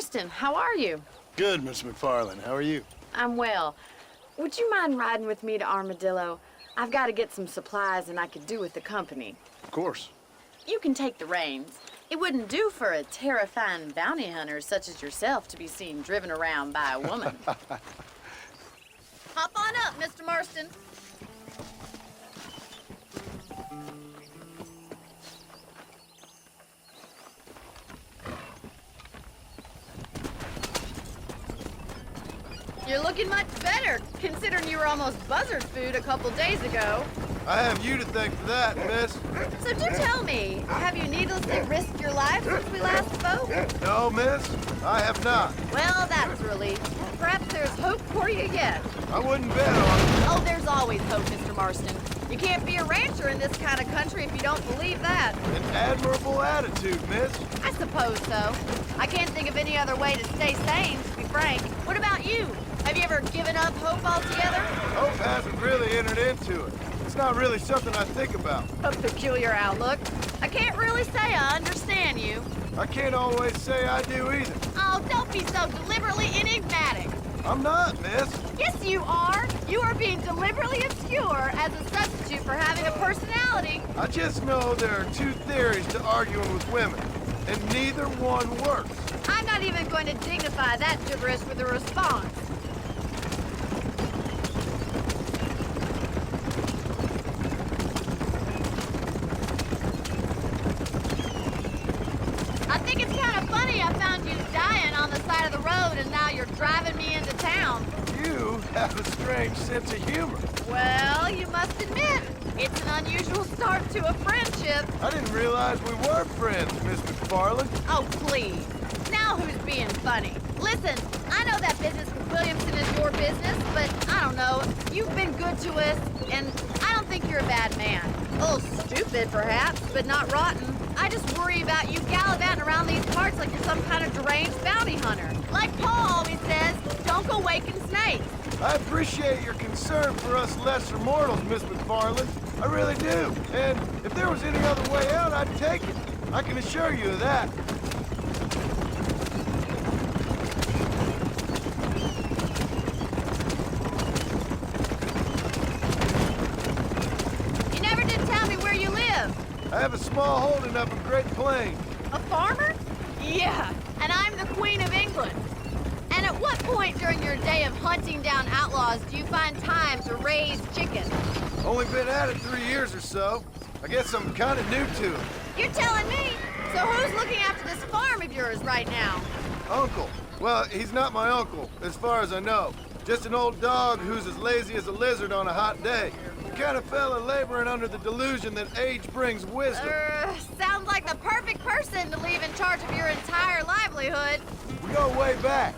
Marston, how are you? Good, Miss McFarland. How are you? I'm well. Would you mind riding with me to Armadillo? I've got to get some supplies and I could do with the company. Of course. You can take the reins. It wouldn't do for a terrifying bounty hunter such as yourself to be seen driven around by a woman. Hop on up, Mr. Marston. You're looking much better, considering you were almost buzzard food a couple days ago. I have you to thank for that, miss. So do tell me, have you needlessly risked your life since we last spoke? No, miss, I have not. Well, that's a relief. Perhaps there's hope for you yet. I wouldn't bet on it. Oh, there's always hope, Mr. Marston. You can't be a rancher in this kind of country if you don't believe that. An admirable attitude, miss. I suppose so. I can't think of any other way to stay sane, to be frank. What about you? Have you ever given up hope altogether? Hope hasn't really entered into it. It's not really something I think about. A peculiar outlook. I can't really say I understand you. I can't always say I do either. Oh, don't be so deliberately enigmatic. I'm not, miss. Yes, you are. You are being deliberately obscure as a substitute for having a personality. I just know there are two theories to arguing with women, and neither one works. I'm not even going to dignify that gibberish with a response. I think it's kind of funny I found you dying on the side of the road and now you're driving me into town. You have a strange sense of humor. Well, you must admit, it's an unusual start to a friendship. I didn't realize we were friends, Miss McFarland. Oh, please. Now who's being funny? Listen, I know that business with Williamson is your business, but I don't know. You've been good to us, and I don't think you're a bad man. A little stupid, perhaps, but not rotten. I just worry about you gallivanting around these parts like you're some kind of deranged bounty hunter. Like Paul always says, don't go waking snakes. I appreciate your concern for us lesser mortals, Miss McFarland. I really do. And if there was any other way out, I'd take it. I can assure you of that. You never did tell me where you live. I have a small holding up in Great Plains. A farmer? Yeah, and I'm the Queen of England. And at what point during your day of hunting down outlaws do you find time to raise chickens? Only been at it 3 years or so. I guess I'm kind of new to it. You're telling me? So who's looking after this farm of yours right now? Uncle. Well, he's not my uncle, as far as I know. Just an old dog who's as lazy as a lizard on a hot day. The kind of fella laboring under the delusion that age brings wisdom. Sounds like the perfect person to leave in charge of your entire livelihood. We go way back,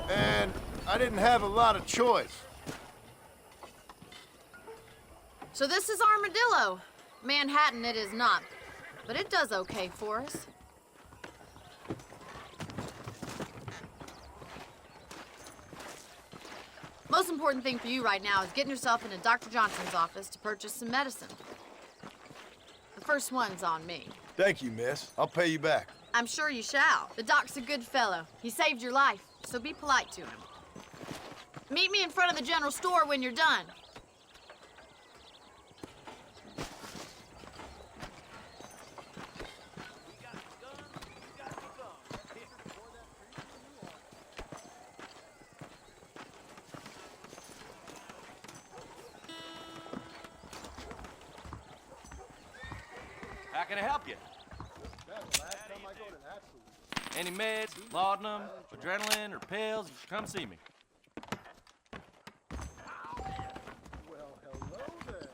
and I didn't have a lot of choice. So this is Armadillo. Manhattan it is not, but it does okay for us. Most important thing for you right now is getting yourself into Dr. Johnson's office to purchase some medicine. The first one's on me. Thank you, miss. I'll pay you back. I'm sure you shall. The doc's a good fellow. He saved your life, so be polite to him. Meet me in front of the general store when you're done. How can I help you? Any meds, laudanum, adrenaline, or pills, come see me. Well, hello there.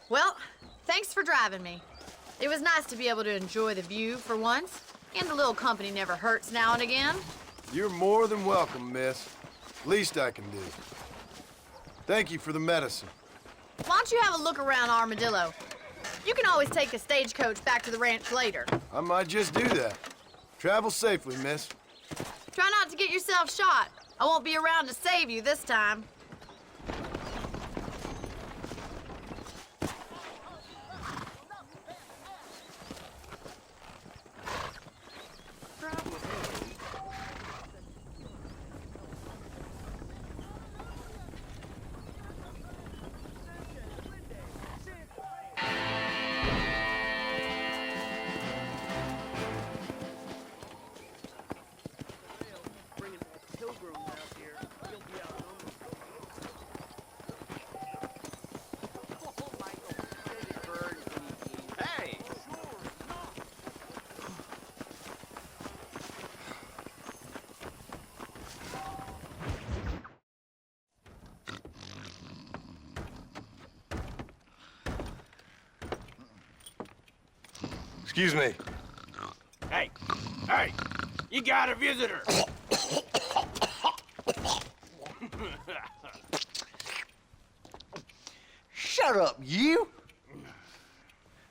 Well, thanks for driving me. It was nice to be able to enjoy the view for once, and a little company never hurts now and again. You're more than welcome, miss. Least I can do. Thank you for the medicine. Why don't you have a look around Armadillo? You can always take a stagecoach back to the ranch later. I might just do that. Travel safely, miss. Try not to get yourself shot. I won't be around to save you this time. Excuse me. Hey, hey, you got a visitor. Shut up, you!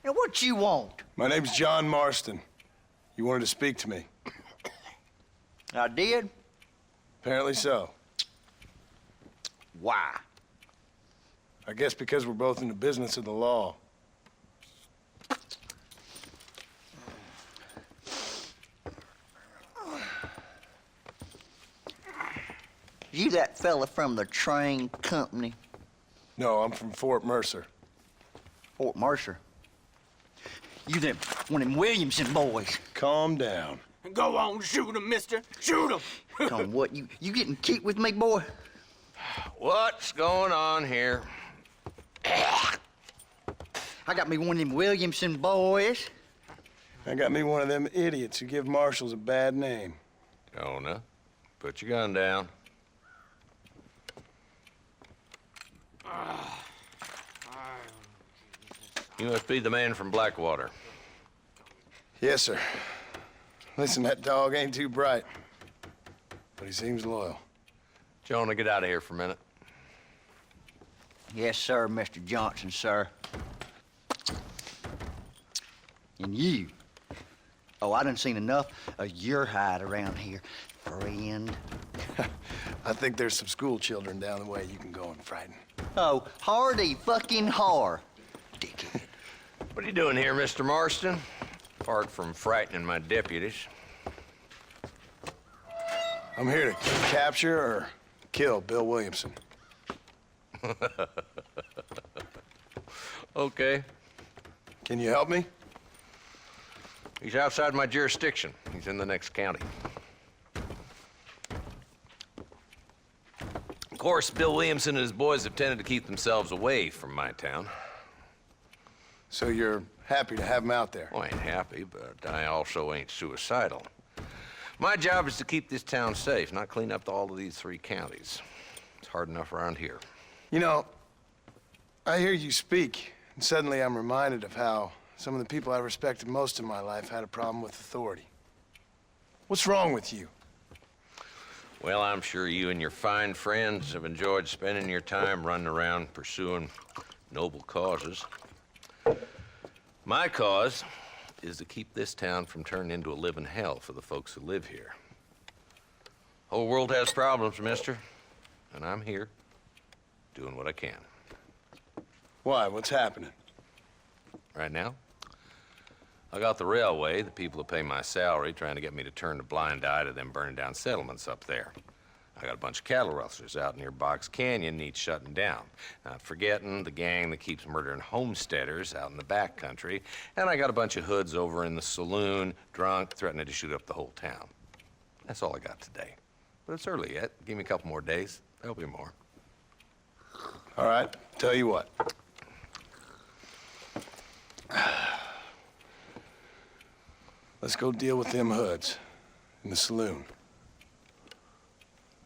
Now, what you want? My name's John Marston. You wanted to speak to me. I did? Apparently so. Why? I guess because we're both in the business of the law. You that fella from the train company? No, I'm from Fort Mercer. Fort Mercer? You them one of them Williamson boys? Calm down. Go on, shoot him, mister. Shoot him. Come on, what, you getting kicked with me, boy? What's going on here? I got me one of them Williamson boys. I got me one of them idiots who give marshals a bad name. Jonah, put your gun down. You must be the man from Blackwater. Yes, sir. Listen, that dog ain't too bright, but he seems loyal. Jonah, get out of here for a minute. Yes, sir, Mr. Johnson, sir. And you. Oh, I done seen enough of your hide around here, friend. I think there's some school children down the way you can go and frighten. Oh, hardy fucking har. Dickhead. What are you doing here, Mr. Marston? Apart from frightening my deputies. I'm here to capture or kill Bill Williamson. Okay. Can you help me? He's outside my jurisdiction. He's in the next county. Of course, Bill Williamson and his boys have tended to keep themselves away from my town. So you're happy to have him out there? Well, I ain't happy, but I also ain't suicidal. My job is to keep this town safe, not clean up all of these 3 counties. It's hard enough around here. You know, I hear you speak, and suddenly I'm reminded of how some of the people I respected most in my life had a problem with authority. What's wrong with you? Well, I'm sure you and your fine friends have enjoyed spending your time running around pursuing noble causes. My cause is to keep this town from turning into a living hell for the folks who live here. Whole world has problems, mister, and I'm here doing what I can. Why? What's happening? Right now, I got the railway, the people who pay my salary, trying to get me to turn a blind eye to them burning down settlements up there. I got a bunch of cattle rustlers out near Box Canyon needs shutting down. Not forgetting the gang that keeps murdering homesteaders out in the back country. And I got a bunch of hoods over in the saloon, drunk, threatening to shoot up the whole town. That's all I got today. But it's early yet. Give me a couple more days. There'll be more. All right, tell you what. Let's go deal with them hoods in the saloon.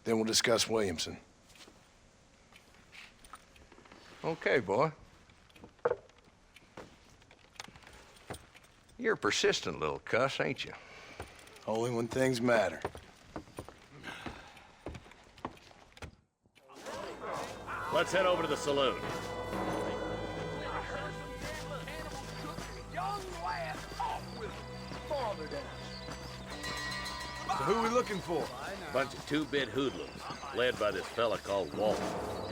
Then we'll discuss Williamson. Okay, boy. You're a persistent little cuss, ain't you? Only when things matter. Let's head over to the saloon. who we looking for? Bunch of two-bit hoodlums, led by this fella called Walton.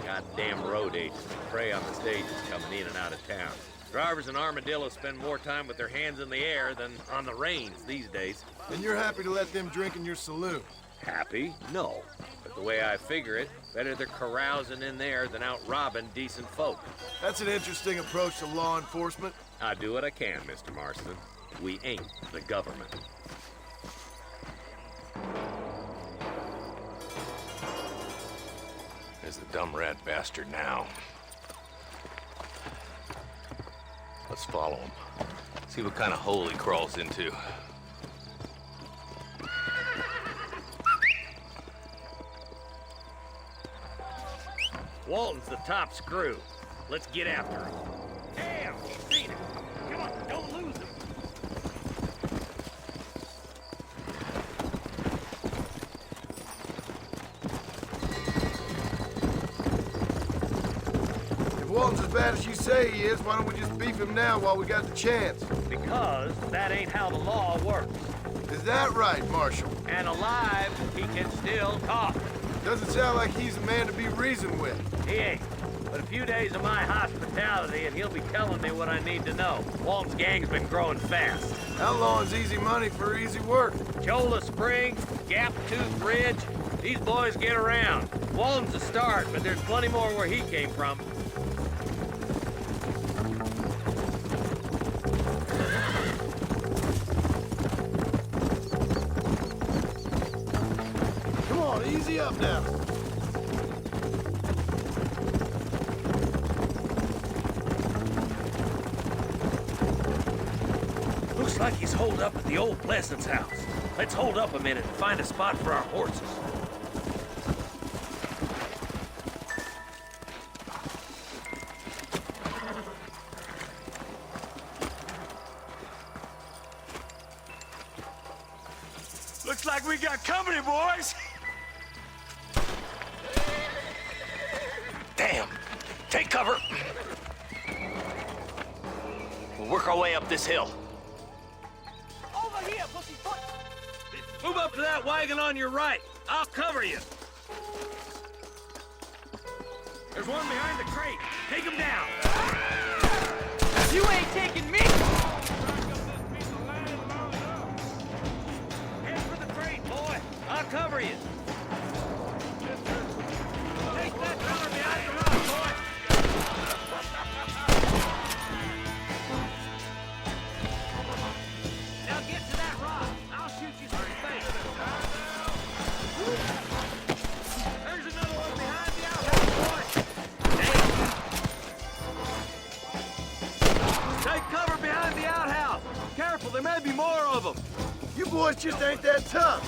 Goddamn road agents that prey on the stages coming in and out of town. Drivers in Armadillo spend more time with their hands in the air than on the reins these days. And you're happy to let them drink in your saloon? Happy? No. But the way I figure it, better they're carousing in there than out robbing decent folk. That's an interesting approach to law enforcement. I do what I can, Mr. Marston. We ain't the government. There's the dumb rat bastard now. Let's follow him. See what kind of hole he crawls into. Walton's the top screw. Let's get after him. Damn, he's seen it. Come on, don't lose him. If Walton's as bad as you say he is, why don't we just beef him now while we got the chance? Because that ain't how the law works. Is that right, Marshal? And alive, he can still talk. Doesn't sound like he's a man to be reasoned with. He ain't. But a few days of my hospitality and he'll be telling me what I need to know. Walton's gang's been growing fast. Outlawing's easy money for easy work. Cholla Springs, Gap Tooth Ridge, these boys get around. Walton's a start, but there's plenty more where he came from. Come on, easy up now. Looks like he's holed up at the old Pleasance house. Let's hold up a minute and find a spot for our horses. Looks like we got company, boys. Damn! Take cover! We'll work our way up this hill. Over here, pussyfoot. Move up to that wagon on your right. I'll cover you. There's one behind the crate. Take him down. You ain't taking me. Head for the crate, boy. I'll cover you. Take that cover behind the rock, boy. Now get to that rock. I'll shoot you through the face. There's another one behind the outhouse, boy. Take cover behind the outhouse. Careful, there may be more of them. You boys just ain't that tough.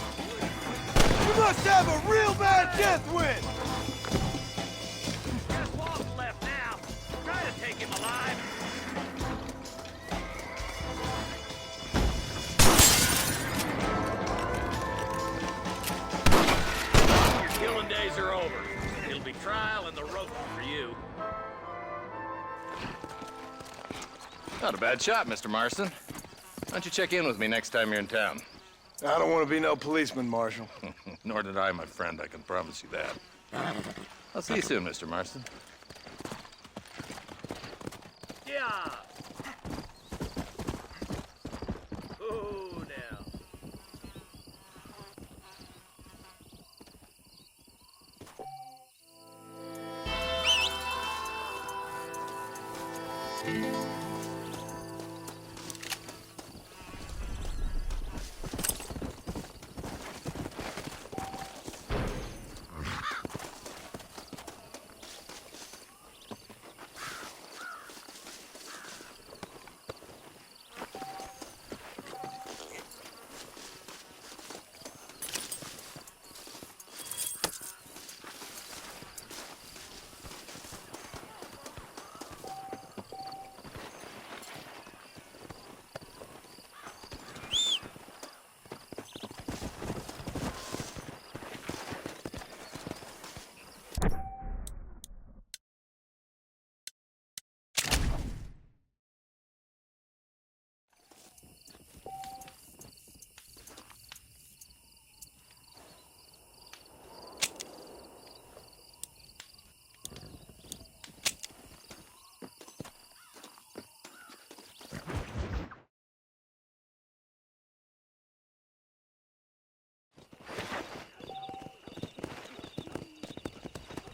You must have a real bad death wind. Just Walton left now. Try to take him alive. Your killing days are over. It'll be trial and the rope for you. Not a bad shot, Mr. Marston. Why don't you check in with me next time you're in town? I don't want to be no policeman, Marshal. Nor did I, my friend. I can promise you that. I'll see you soon, Mr. Marston. Yeah. Oh, now.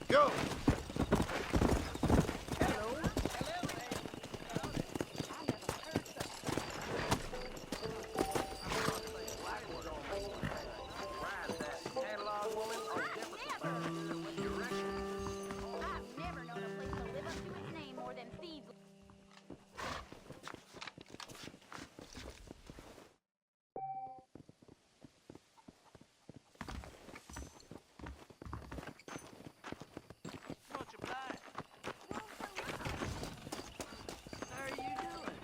Go! I've never known a place to live up to its name more than thieves. Bunch of blind. How are you doing?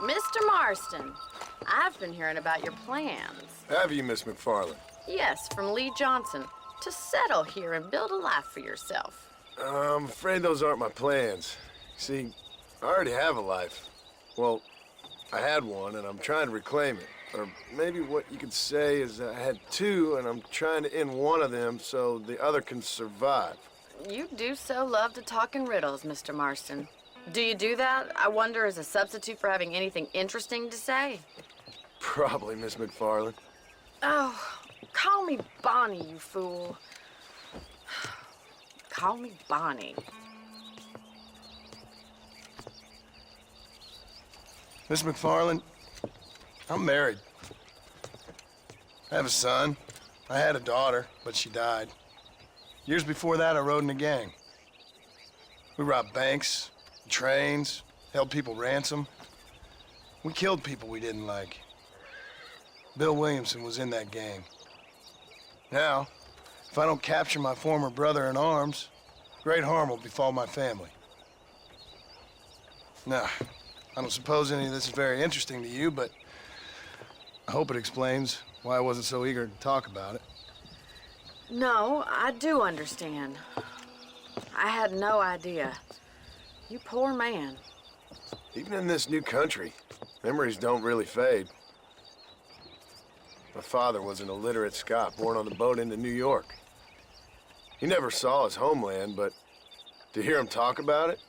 Mr. Marston, I've been hearing about your plans. Have you, Miss McFarland? Yes, from Lee Johnson, to settle here and build a life for yourself. I'm afraid those aren't my plans. See, I already have a life. Well, I had one, and I'm trying to reclaim it. Or maybe what you could say is I had two, and I'm trying to end one of them so the other can survive. You do so love to talk in riddles, Mr. Marston. Do you do that, I wonder, as a substitute for having anything interesting to say? Probably, Miss McFarland. Oh, call me Bonnie, you fool. Call me Bonnie. Miss McFarland, I'm married. I have a son. I had a daughter, but she died. Years before that, I rode in a gang. We robbed banks, trains, held people ransom. We killed people we didn't like. Bill Williamson was in that gang. Now, if I don't capture my former brother in arms, great harm will befall my family. Now, I don't suppose any of this is very interesting to you, but I hope it explains why I wasn't so eager to talk about it. No, I do understand. I had no idea. You poor man. Even in this new country, memories don't really fade. My father was an illiterate Scot born on the boat into New York. He never saw his homeland, but to hear him talk about it,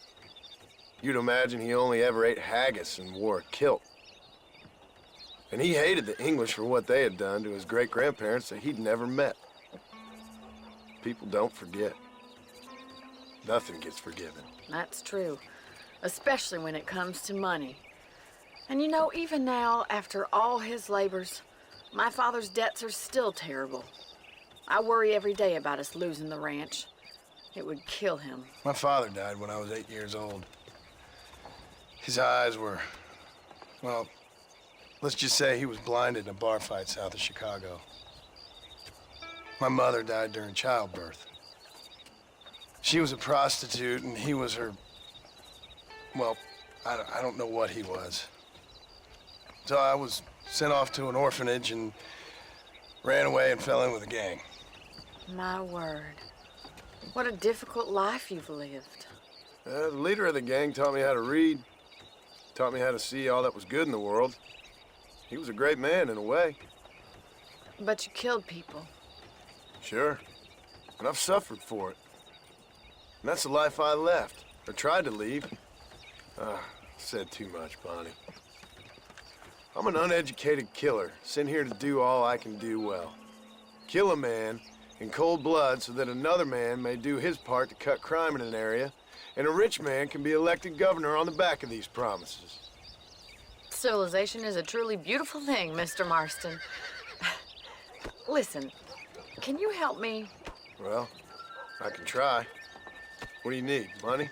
you'd imagine he only ever ate haggis and wore a kilt. And he hated the English for what they had done to his great-grandparents that he'd never met. People don't forget. Nothing gets forgiven. That's true, especially when it comes to money. And you know, even now, after all his labors, my father's debts are still terrible. I worry every day about us losing the ranch. It would kill him. My father died when I was 8 years old. His eyes were, well, let's just say he was blinded in a bar fight south of Chicago. My mother died during childbirth. She was a prostitute, and he was her, well, I don't know what he was. So I was sent off to an orphanage and ran away and fell in with a gang. My word. What a difficult life you've lived. The leader of the gang taught me how to read, taught me how to see all that was good in the world. He was a great man in a way. But you killed people. Sure. And I've suffered for it. And that's the life I left, or tried to leave. Said too much, Bonnie. I'm an uneducated killer, sent here to do all I can do well. Kill a man in cold blood so that another man may do his part to cut crime in an area, and a rich man can be elected governor on the back of these promises. Civilization is a truly beautiful thing, Mr. Marston. Listen, can you help me? Well, I can try. What do you need, money?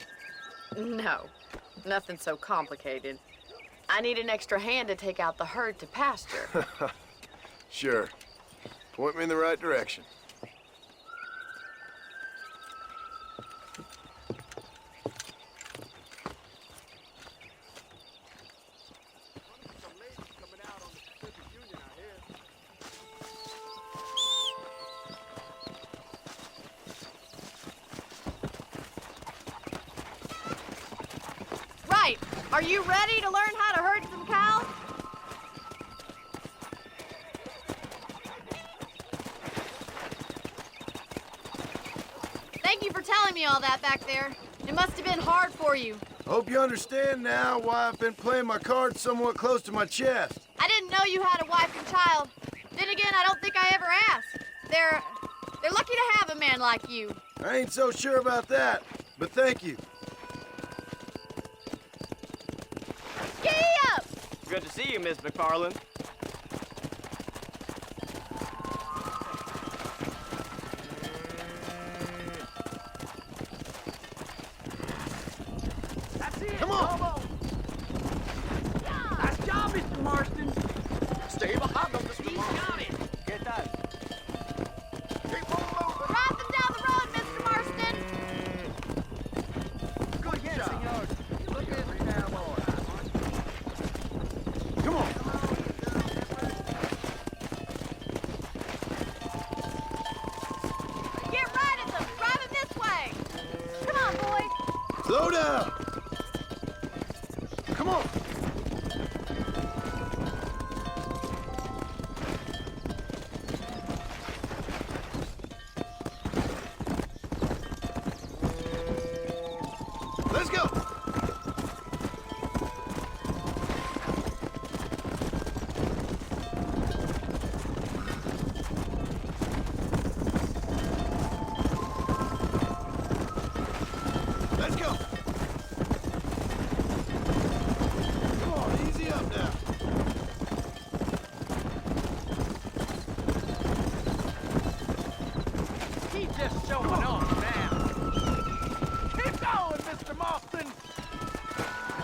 No, nothing so complicated. I need an extra hand to take out the herd to pasture. Sure. Point me in the right direction. Right. Are you ready to learn how to herd some cows? Thank you for telling me all that back there. It must have been hard for you. Hope you understand now why I've been playing my cards somewhat close to my chest. I didn't know you had a wife and child. Then again, I don't think I ever asked. They're lucky to have a man like you. I ain't so sure about that, but thank you. Giddy up! Good to see you, Miss McFarland. That's it. Come on. Nice job, Mr. Marston. Stay behind them, Mr. He's got it. Get that. Keep on moving. Drive them down the road, Mr. Marston! Good job. Look at me now, boy. Come on. Get right at them! Drive them this way! Come on, boy! Slow down. Come on. Let's go. Let's go. Come on, easy up now. He's just showing off now. Keep going, Mr. Marston.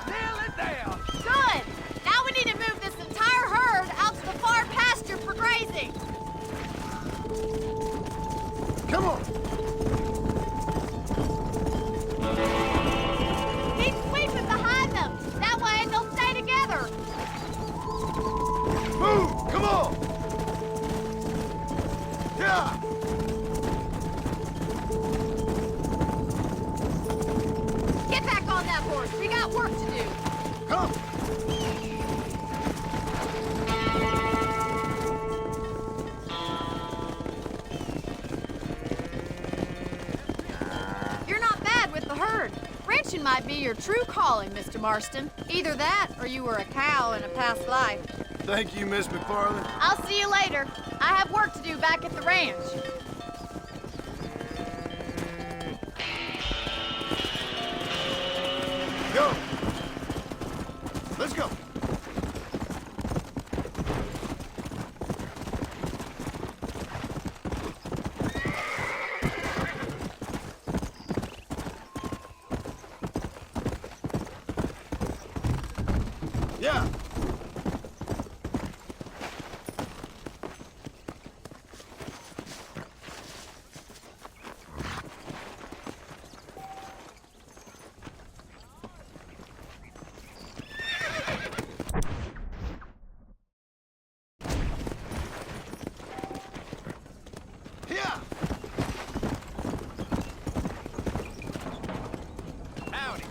Nail it down. Good! Now we need to move this entire herd out to the far pasture for grazing. Come on. Keep sweeping behind them. That way they'll stay together. Move. Come on. Yeah. Get back on that horse. We got work to do. Come. You're not bad with the herd. Ranching might be your true calling, Mr. Marston. Either that, or you were a cow in a past life. Thank you, Miss McFarland. I'll see you later. I have work to do back at the ranch. Go. Let's go. Yeah. Yeah. Howdy.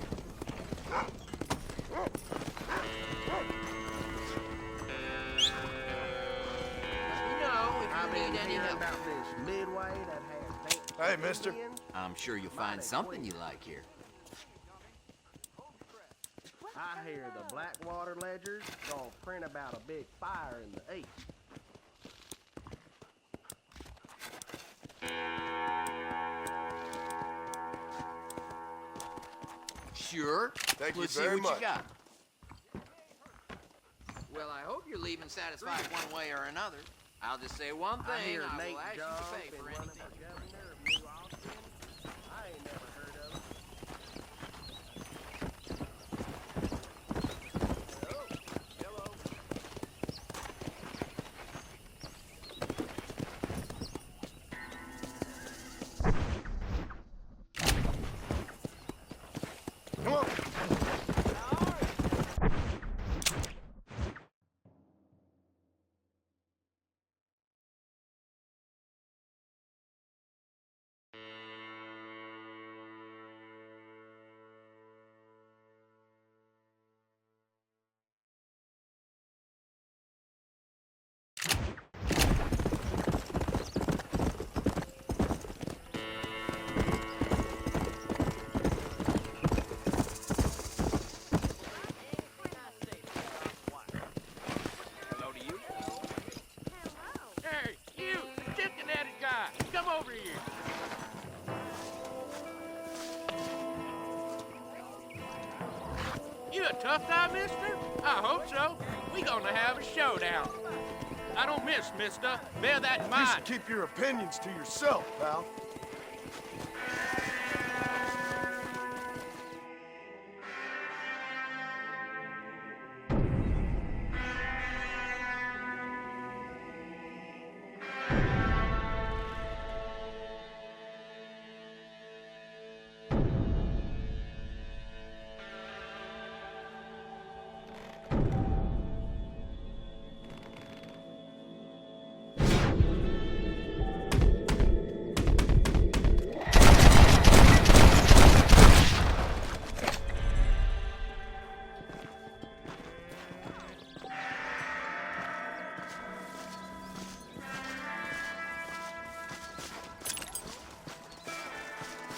Hey, mister. I'm sure you'll find something you like here. I hear the Blackwater Ledger's gonna print about a big fire in the east. Sure. Thank you Let's very see what much. you got. Well, I hope you're leaving satisfied one way or another. I'll just say one I thing. hear I Nate will ask you John's to pay been for running anything. for governor of New Austin. I ain't never heard of it. Come on. a tough guy, mister? I hope so. We gonna have a showdown. I don't miss, mister. Bear that in You mind. should keep your opinions to yourself, pal.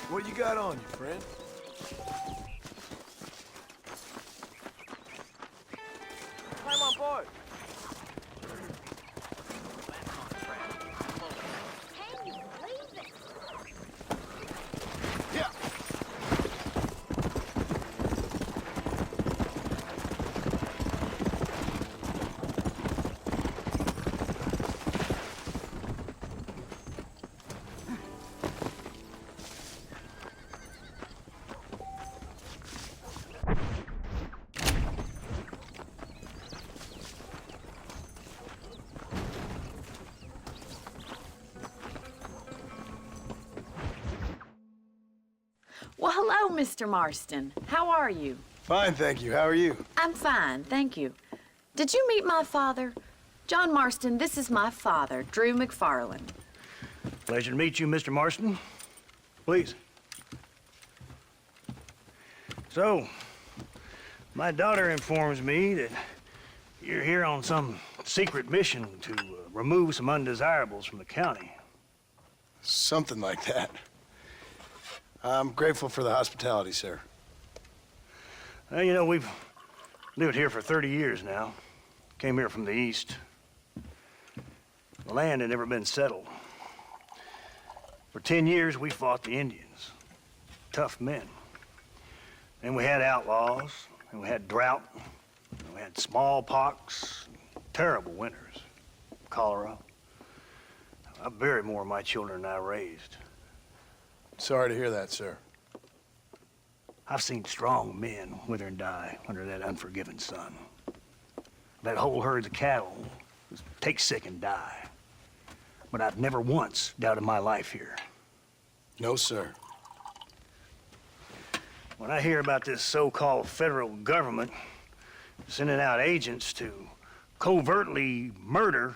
What you got on you, friend? Climb on board. Can you believe it? Yeah. Well, hello, Mr. Marston. How are you? Fine, thank you. How are you? I'm fine, thank you. Did you meet my father? John Marston, this is my father, Drew McFarland. Pleasure to meet you, Mr. Marston. Please. So, my daughter informs me that you're here on some secret mission to remove some undesirables from the county. Something like that. I'm grateful for the hospitality, sir. Well, you know, we've lived here for 30 years now. Came here from the east. The land had never been settled. For 10 years, we fought the Indians. Tough men. Then we had outlaws, and we had drought, and we had smallpox, terrible winters, cholera. I buried more of my children than I raised. Sorry to hear that, sir. I've seen strong men wither and die under that unforgiving sun. I've had whole herds of cattle just take sick and die. But I've never once doubted my life here. No, sir. When I hear about this so-called federal government sending out agents to covertly murder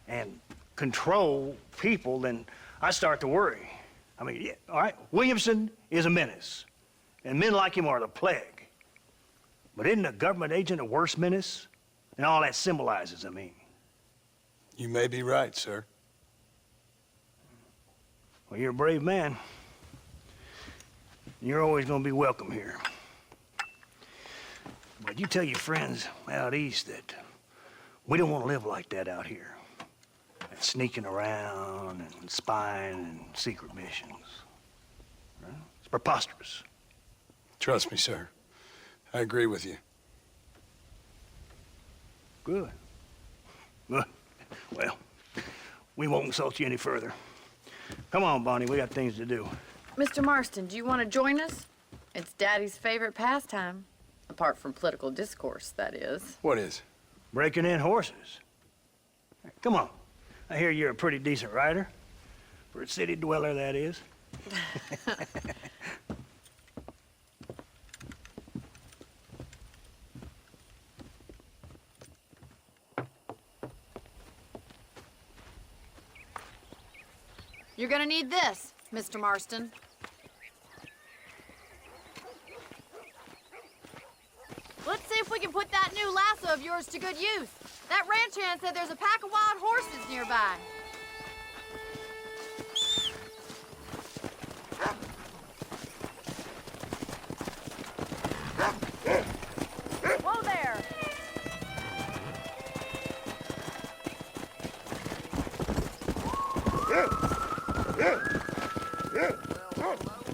and control people, then I start to worry. I mean, yeah, all right, Williamson is a menace, and men like him are the plague. But isn't a government agent a worse menace? And all that symbolizes, I mean. You may be right, sir. Well, you're a brave man. You're always gonna be welcome here. But you tell your friends out east that we don't want to live like that out here. That sneaking around and spying and secret missions. Right? It's preposterous. Trust me, sir. I agree with you. Good. Good. Well, we won't insult you any further. Come on, Bonnie, we got things to do. Mr. Marston, do you want to join us? It's Daddy's favorite pastime. Apart from political discourse, that is. What is? Breaking in horses. Come on. I hear you're a pretty decent rider. For a city dweller, that is. You're gonna need this, Mr. Marston. Let's see if we can put that new lasso of yours to good use. That ranch hand said there's a pack of wild horses nearby. Whoa there!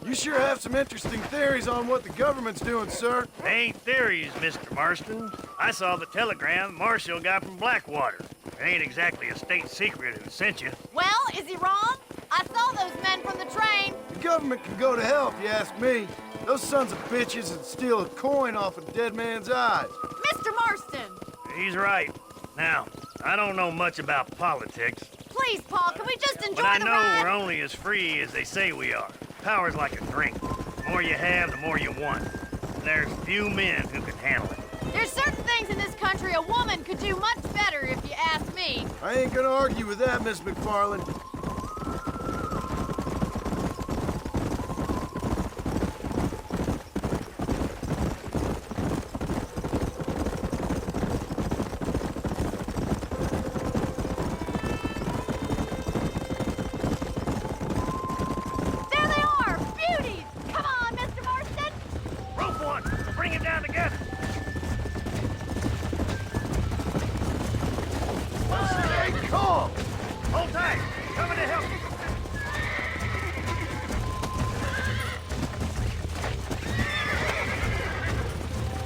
You sure have some interesting theories on what the government's doing, sir. They ain't theories, Mr. Marston. I saw the telegram Marshall got from Blackwater. It ain't exactly a state secret who sent you. Well, is he wrong? I saw those men from the train. The government can go to hell if you ask me. Those sons of bitches would steal a coin off a dead man's eyes. Mr. Marston! He's right. Now, I don't know much about politics, Please, Paul, can we just enjoy but I the know ride? we're only as free as they say we are. Power's like a drink. The more you have, the more you want. And there's few men who can handle it. There's certain things in this country a woman could do much better, if you ask me. I ain't gonna argue with that, Miss McFarland. There they are! Beauties! Come on, Mr. Marston! Rope one! Bring it down together! Stay calm! Hold tight! Coming to help you!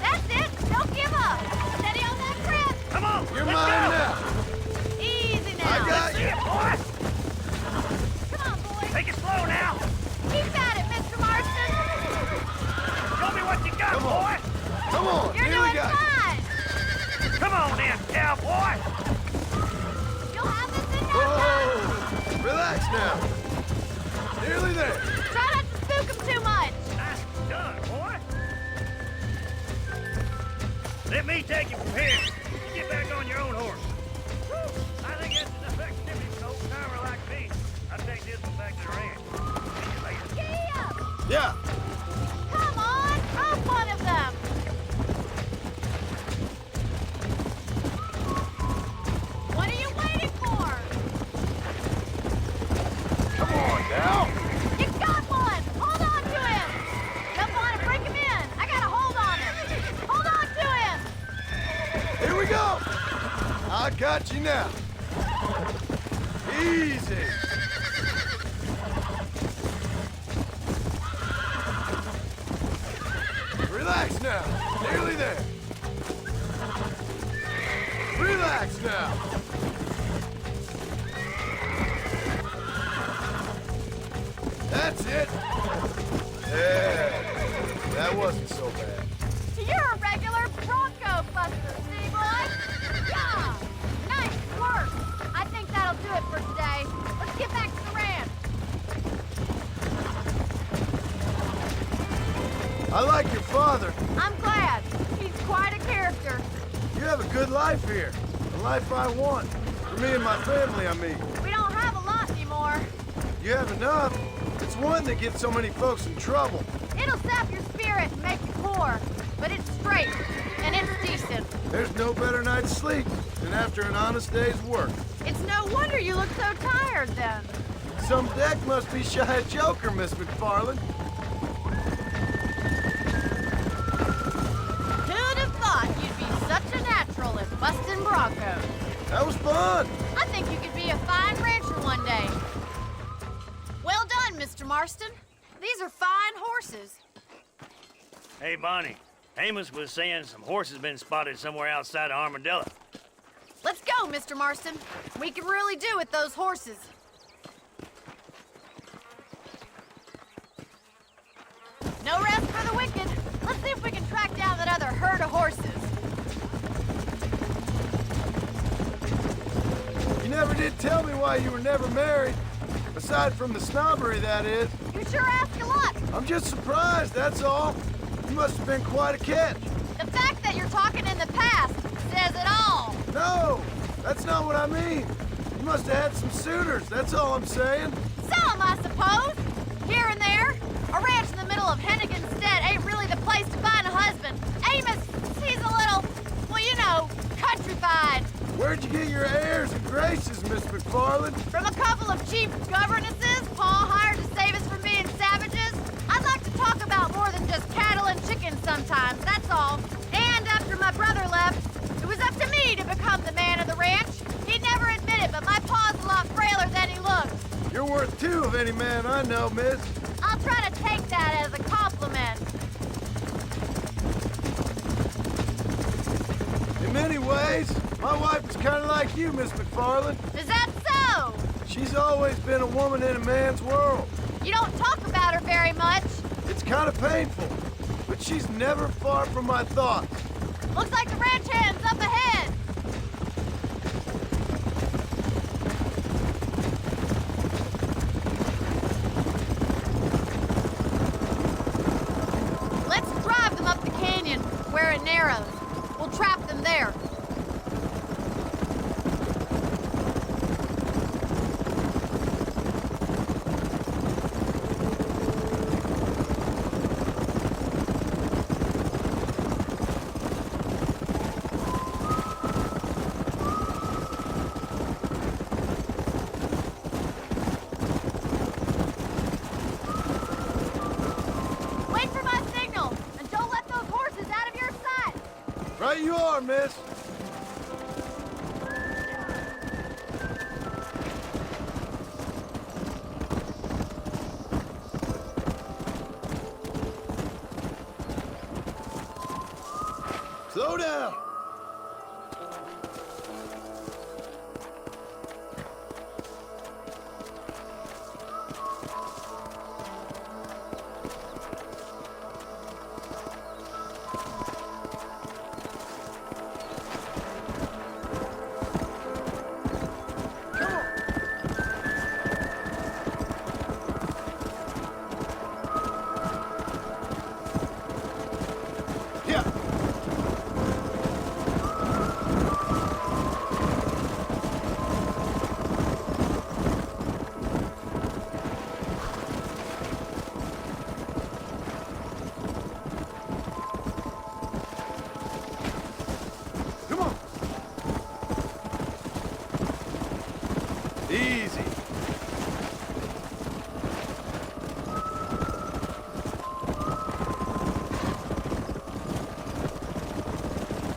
That's it! Don't give up! Steady on that grip! Come on! You're let's mine go! now! Easy now! I got See you! it, boys! Come on, boys! Take it slow now! Keep at it, Mr. Marston! Show me what you got, Come on. boy! Come on! You're Here doing we go! fine! Come on then, cowboy! You'll have this in no time! Whoa! Relax now! Nearly there! Try not to spook him too much! Nice done, boy! Let me take you from here. You get back on your own horse. Whew, I think that's enough activity for an old-timer like me. I'll take this one back to the ranch. See you later. Giddy up! Yeah! Come on! Rope one of them! What are you waiting for? Come on now! You got one! Hold on to him! Jump on and break him in! I got a hold on him! Hold on to him! Here we go! I got you now! Easy! Relax now! Nearly there! Relax now! That's it! Yeah, that wasn't so bad. You're a regular Bronco buster, city boy! Yeah! Nice work! I think that'll do it for today. Let's get back to the ranch. I like your father. I'm glad. He's quite a character. You have a good life here. The life I want. For me and my family, I mean. We don't have a lot anymore. You have enough. It's one that gets so many folks in trouble. It'll sap your spirit and make you poor. But it's straight, and it's decent. There's no better night's sleep than after an honest day's work. It's no wonder you look so tired then. Some deck must be shy a joker, Miss McFarland. Who'd have thought you'd be such a natural at busting Broncos? That was fun. I think you could be a fine rancher one day. Well done, Mr. Marston. These are fine horses. Hey, Bonnie. Amos was saying some horses been spotted somewhere outside of Armadillo. Let's go, Mr. Marston. We can really do with those horses. No rest for the wicked. Let's see if we can track down that other herd of horses. You never did tell me why you were never married. Aside from the snobbery, that is. You sure ask a lot. I'm just surprised, that's all. You must have been quite a catch. The fact that you're talking in the past says it all. No, that's not what I mean. You must have had some suitors, that's all I'm saying. Some, I suppose. Here and there. A ranch in the middle of Hennigan's Stead ain't really the place to find a husband. Amos, he's a little, well, you know, countrified. Where'd you get your airs and graces, Miss McFarland? From a couple of cheap governesses Paul hired to save us from being savages. I'd like to talk about more than just cattle and chickens sometimes, that's all. And after my brother left, it was up to me to become the man of the ranch. He'd never admit it, but my paw's a lot frailer than he looks. You're worth two of any man I know, miss. I'll try to take that as a compliment. In many ways, my wife is kind of like you, Miss McFarland. Is that so? She's always been a woman in a man's world. You don't talk about her very much. It's kind of painful, but she's never far from my thoughts. Looks like the ranch hand's up ahead. Let's drive them up the canyon where it narrows. We'll trap them there. Wait for my signal, and don't let those horses out of your sight. Right you are, miss. Slow down. Yeah. Come on. Easy.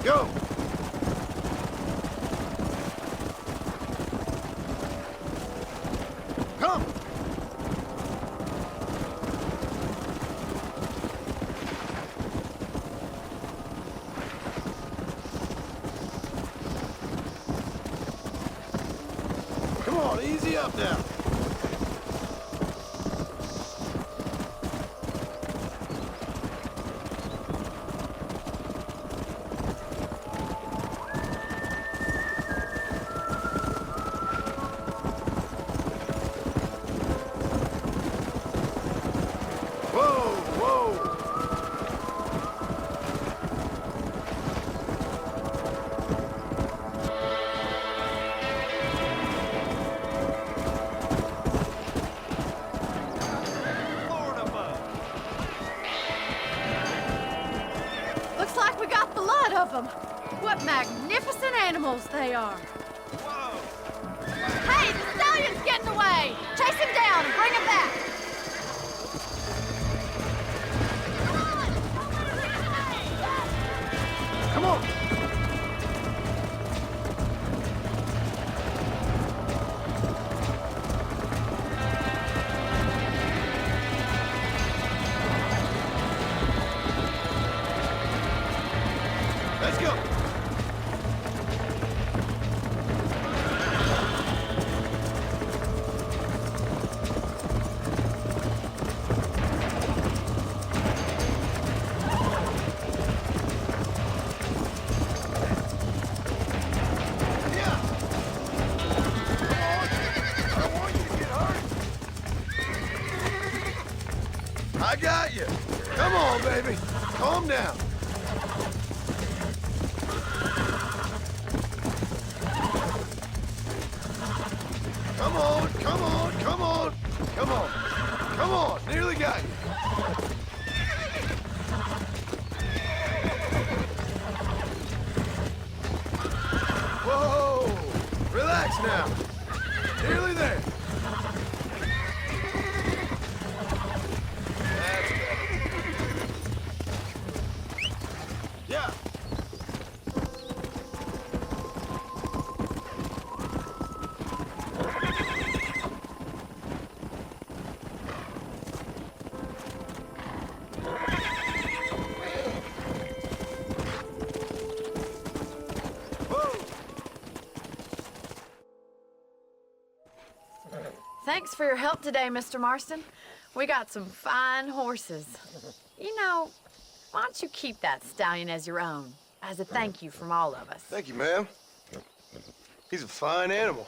Go. Come. Come on, easy up now. Whoa, whoa. Looks like we got the lot of them. What magnificent animals they are. Hey, the stallion's getting away. Chase him down and bring him back. Come on. Let's go. Yeah. Come on. I don't want you to get hurt. I got you. Come on, baby. Calm down. Come on, come on, come on, come on, come on, nearly got you. Whoa, relax now, nearly there. That's better. Yeah. Thanks for your help today, Mr. Marston. We got some fine horses. You know, why don't you keep that stallion as your own, as a thank you from all of us? Thank you, ma'am. He's a fine animal.